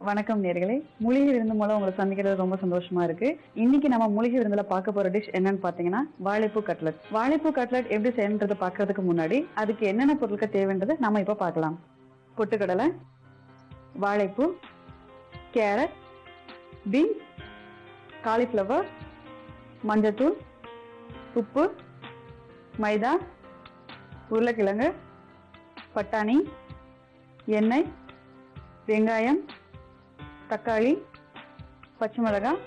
வணக்கம் நேர்களே, மூலிகை விருந்து மூலம் உங்களை சந்திக்கிறது ரொம்ப சந்தோஷமா இருக்கு. இன்னைக்கு நம்ம மூலிகை விருந்துல பார்க்க போற டிஷ் என்னன்னு பாத்தீங்கன்னா வாழைப்பூ கட்லட். வாழைப்பூ கட்லட் எப்படி செய்யறதை பாக்குறதுக்கு முன்னாடி அதுக்கு என்னென்ன பொருட்கள் தேவைன்றதை நம்ம இப்ப பார்க்கலாம். பொட்டுக்கடலை, வாழைப்பூ, கேரட், பீன்ஸ், காலிஃபிளவர், மஞ்சத்தூள், உப்பு, மைதா, உருளைக்கிழங்கு, பட்டாணி, எண்ணெய், வெங்காயம், தக்காளி, பச்சை மிளகாய்,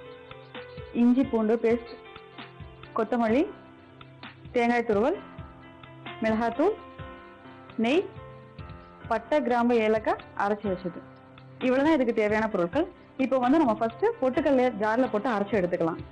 இஞ்சி பூண்டு பேஸ்ட், கொத்தமல்லி, தேங்காய் துருவல், மிளகாத்தூள், நெய், பட்டை, கிராம்பு, ஏலக்காய் அரைச்சி வச்சது. இவ்வளவுதான் இதுக்கு தேவையான பொருட்கள். இப்போ நம்ம ஃபர்ஸ்ட் பொட்டுக்கல்ல ஜார்ல போட்டு அரைச்சி எடுத்துக்கலாம்.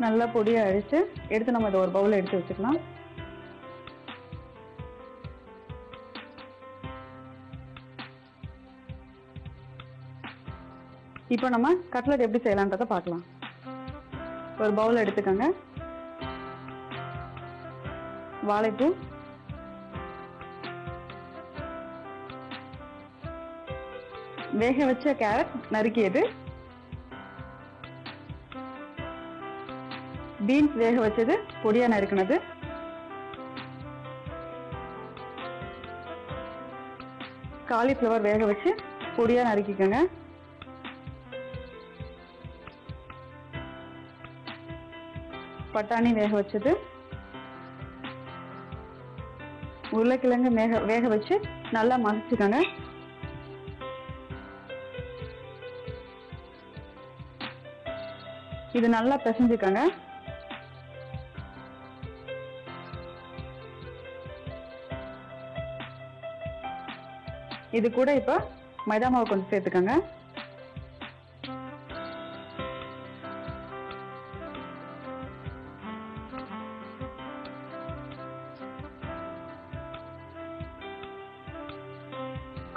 நல்லா பொடியை அடிச்சு எடுத்து நம்ம இதை ஒரு பவுல் எடுத்து வச்சுக்கலாம். இப்போ நம்ம கட்லட் எப்படி செய்யலான்றத பார்க்கலாம். ஒரு பவுல் எடுத்துக்கோங்க. வாழைப்பூ, வேக வச்ச கேரட் நறுக்கியது, பீன்ஸ் வேக வச்சது பொடியா நறுக்கினது, காலிஃபிளவர் வேக வச்சு பொடியா நறுக்கிக்கோங்க, பட்டாணி வேக வச்சது, உருளைக்கிழங்கு வேக வச்சு நல்லா மசிச்சுக்கோங்க. இது நல்லா பிசைஞ்சுக்கோங்க. இது கூட இப்ப மைதா மாவு கொஞ்சம் சேர்த்துக்கோங்க.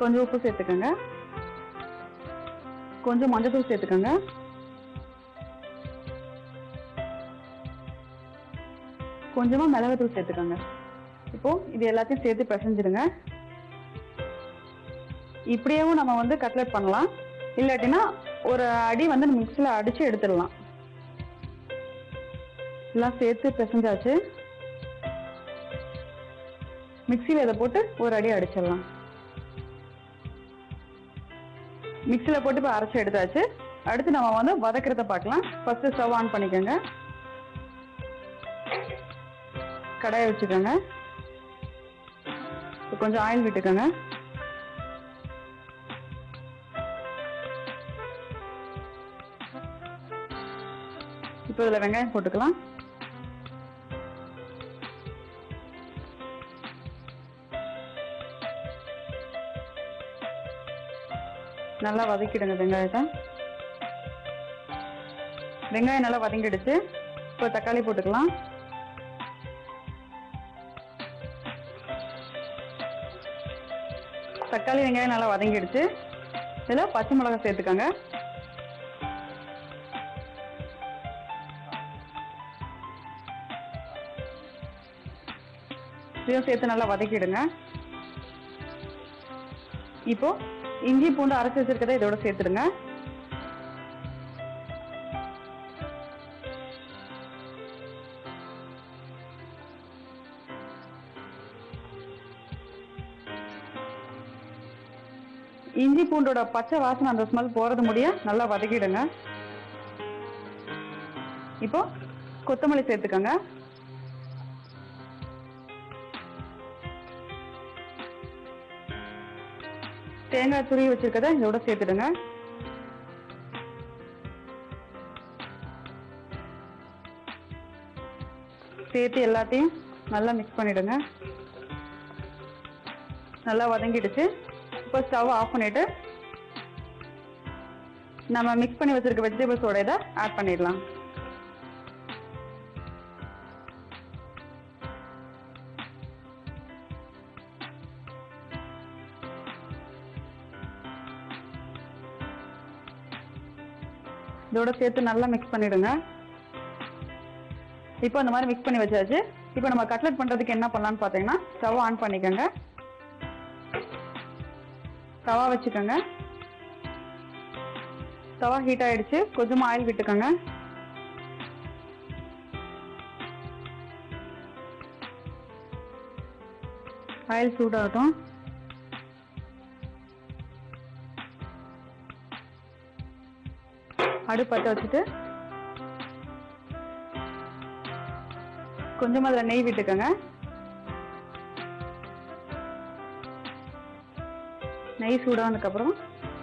கொஞ்சம் உப்பு சேர்த்துக்கோங்க. கொஞ்சம் மஞ்சத்தூள் சேர்த்துக்கோங்க. கொஞ்சமா மிளகாத்தூள் சேர்த்துக்கோங்க. இப்போ இது எல்லாத்தையும் சேர்த்து பிசைஞ்சிடுங்க. இப்படியேவும் நம்ம கட்லட் பண்ணலாம், இல்லாட்டினா ஒரு அடி மிக்ஸில அடிச்சு எடுத்துடலாம். எல்லாம் சேர்த்து பிசைஞ்சாச்சு. மிக்ஸில இதை போட்டு ஒரு அடி அடிச்சிடலாம். மிக்ஸில போட்டு இப்ப அரைச்சு எடுத்தாச்சு. அடுத்து நம்ம வதக்கிறத பார்க்கலாம். ஃபர்ஸ்ட் ஸ்டவ் ஆன் பண்ணிக்கோங்க. கடாயை வச்சுக்கோங்க. கொஞ்சம் ஆயில் விட்டுக்கோங்க. இப்போ இதுல வெங்காயம் போட்டுக்கலாம். நல்லா வதக்கிடுங்க வெங்காயத்தை. வெங்காயம் நல்லா வதங்கிடுச்சு. இப்போ தக்காளி போட்டுக்கலாம். தக்காளி வெங்காயம் நல்லா வதங்கிடுச்சு. இதுல பச்சை மிளகாய் சேர்த்துக்கோங்க. இதையும் சேர்த்து நல்லா வதக்கிடுங்க. இப்போ இஞ்சி பூண்டு அரைச்சி வச்சிருக்கதை இதோட சேர்த்துடுங்க. இஞ்சி பூண்டோட பச்சை வாசனை அந்த ஸ்மெல் போறது முடிய நல்லா வதக்கிடுங்க. இப்போ கொத்தமல்லி சேர்த்துக்கோங்க. தேங்காய் துருவி வச்சிருக்கதை இதோட சேர்த்துடுங்க. சேர்த்து எல்லாத்தையும் நல்லா மிக்ஸ் பண்ணிடுங்க. நல்லா வதங்கிடுச்சு. இப்போ ஸ்டவ் ஆஃப் பண்ணிட்டு நம்ம மிக்ஸ் பண்ணி வச்சிருக்க வெஜிடபிள்ஸோட இதை ஆட் பண்ணிடலாம். இதோட சேர்த்து நல்லா மிக்ஸ் பண்ணிடுங்க. இப்போ அந்த மாதிரி மிக்ஸ் பண்ணி வச்சாச்சு. இப்போ நம்ம கட்லெட் பண்றதுக்கு என்ன பண்ணலாம்னு பார்த்தீங்கன்னா, ஸ்டவ் ஆன் பண்ணிக்கோங்க. தவா வச்சுக்கோங்க. தவா ஹீட் ஆயிடுச்சு. கொஞ்சமா ஆயில் விட்டுக்கோங்க. ஆயில் சூடாகட்டும். அடுப்பு பற்ற வச்சுட்டு கொஞ்சமா அதில் நெய் விட்டுக்கோங்க. நெய் சூடானதுக்கு அப்புறம்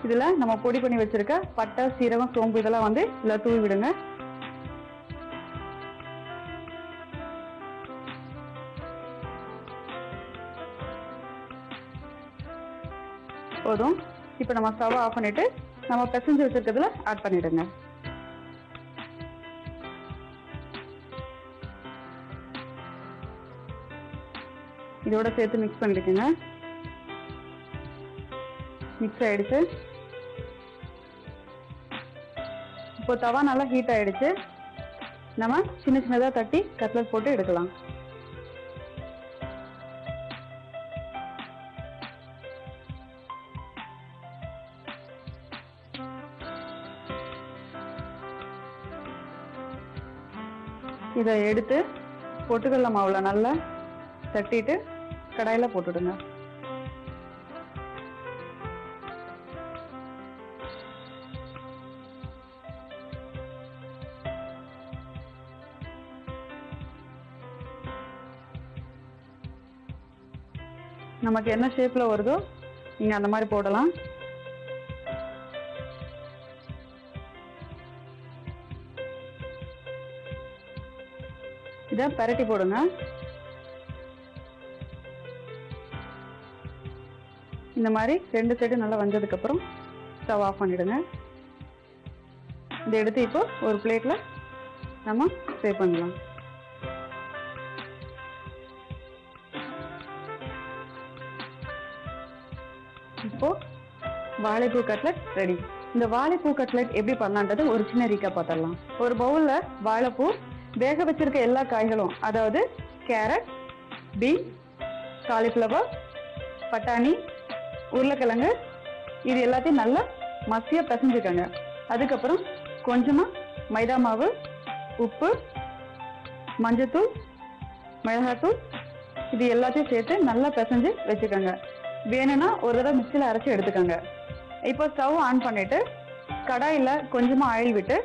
இதுல நம்ம பொடி பண்ணி வச்சிருக்க பட்டை, சீரகம், சோம்பு இதெல்லாம் வந்து இதுல தூவி விடுங்க. போதும். இப்போ நம்ம ஸ்டவ் ஆஃப் பண்ணிட்டு நம்ம பிசைஞ்சு வச்சிருக்கிறதுல ஆட் பண்ணிடுங்க. இதோட சேர்த்து மிக்ஸ் பண்ணிடுங்க. மிக்ஸ் ஆயிடுச்சு. இப்போ தவா நல்லா ஹீட் ஆயிடுச்சு. நம்ம சின்ன சின்னதா தட்டி கட்லெட் போட்டு எடுக்கலாம். இதை எடுத்து பொட்டுக்கடலை மாவுல நல்லா தட்டிட்டு கடாயில போட்டுடுங்க. நமக்கு என்ன ஷேப்ல வருதோ நீங்க அந்த மாதிரி போடலாம். இதை பரட்டி போடுங்க. இந்த மாதிரி ரெண்டு சைடு நல்லா வந்ததுக்கு அப்புறம் ஸ்டவ் ஆஃப் பண்ணிடுங்க. இதை எடுத்து இப்போ ஒரு பிளேட்ல நம்ம சேவ் பண்ணலாம். இப்போ வாழைப்பூ கட்லெட் ரெடி. இந்த வாழைப்பூ கட்லெட் எப்படி பண்ணலான்றது ஒரு சின்ன ரீக்கா பார்த்துடலாம். ஒரு பவுல்ல வாழைப்பூ, வேக வச்சிருக்க எல்லா காய்களும், அதாவது கேரட், பீன்ஸ், காலிஃப்ளவர், பட்டாணி, உருளைக்கிழங்கு, இது எல்லாத்தையும் நல்லா மசியா பிசைஞ்சுக்கோங்க. அதுக்கப்புறம் கொஞ்சமா மைதா மாவு, உப்பு, மஞ்சத்தூள், மிளகாத்தூள், இது எல்லாத்தையும் சேர்த்து நல்லா பிசைஞ்சு வச்சுக்கோங்க. வேணும்னா ஒரு தடவை மிக்சியில் அரைச்சி எடுத்துக்கோங்க. இப்போ ஸ்டவ் ஆன் பண்ணிட்டு கடாயில் கொஞ்சமா ஆயில் விட்டு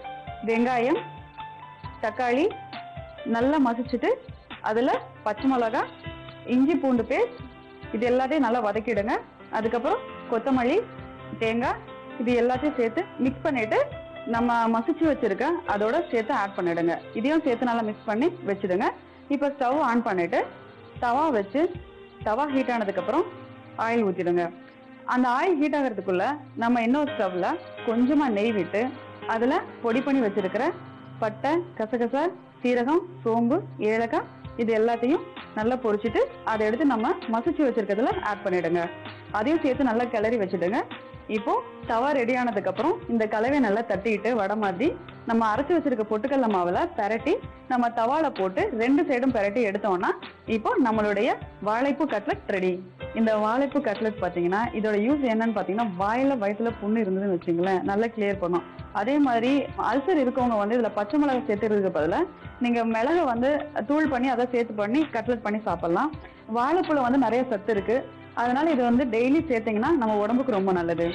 வெங்காயம், தக்காளி நல்லா மசிச்சுட்டு அதில் பச்சை மிளகாய், இஞ்சி பூண்டு பேஸ்ட் இது எல்லாத்தையும் நல்லா வதக்கிடுங்க. அதுக்கப்புறம் கொத்தமல்லி, தேங்காய் இது எல்லாத்தையும் சேர்த்து மிக்ஸ் பண்ணிட்டு நம்ம மசிச்சு வச்சிருக்க அதோட சேர்த்து ஆட் பண்ணிடுங்க. இதையும் சேர்த்து நல்லா மிக்ஸ் பண்ணி வச்சுடுங்க. இப்போ ஸ்டவ் ஆன் பண்ணிட்டு தவா வச்சு தவா ஹீட் ஆனதுக்கப்புறம் ஆயில் ஊற்றிடுங்க. அந்த ஆயில் ஹீட் ஆகிறதுக்குள்ள நம்ம இன்னொரு ஸ்டவ்ல கொஞ்சமா நெய் விட்டு அதில் பொடி பண்ணி வச்சிருக்கிற பட்டை, கசகசா, சீரகம், சோம்பு, ஏலக்காய் இது எல்லாத்தையும் நல்லா பொரிச்சிட்டு அதை எடுத்து நம்ம மசிச்சு வச்சிருக்கிறதுல ஆட் பண்ணிடுங்க. அதையும் சேர்த்து நல்லா கிளறி வச்சுடுங்க. இப்போ தவா ரெடி ஆனதுக்கு அப்புறம் இந்த கலவையை நல்லா தட்டிட்டு வடை மாதிரி நம்ம அரைச்சி வச்சிருக்க பொட்டுக்கடலை மாவுல பரட்டி நம்ம தவால போட்டு ரெண்டு சைடும் பரட்டி எடுத்தோம்னா இப்போ நம்மளுடைய வாழைப்பூ கட்லெட் ரெடி. இந்த வாழைப்பூ கட்லெட் பாத்தீங்கன்னா இதோட யூஸ் என்னன்னு பாத்தீங்கன்னா, வயிற்றுல புண்ணு இருந்ததுன்னு வச்சுங்களேன் நல்லா கிளியர் பண்ணும். அதே மாதிரி அல்சர் இருக்கவங்க வந்து இதுல பச்சை மிளகா சேர்த்துறதுக்கு பதிலா நீங்க மிளகை வந்து தூள் பண்ணி அதை சேர்த்து பண்ணி கட்லெட் பண்ணி சாப்பிடலாம். வாழைப்பூல வந்து நிறைய சத்து இருக்கு. அதனால இது வந்து டெய்லி சேர்த்தீங்கன்னா நம்ம உடம்புக்கு ரொம்ப நல்லது.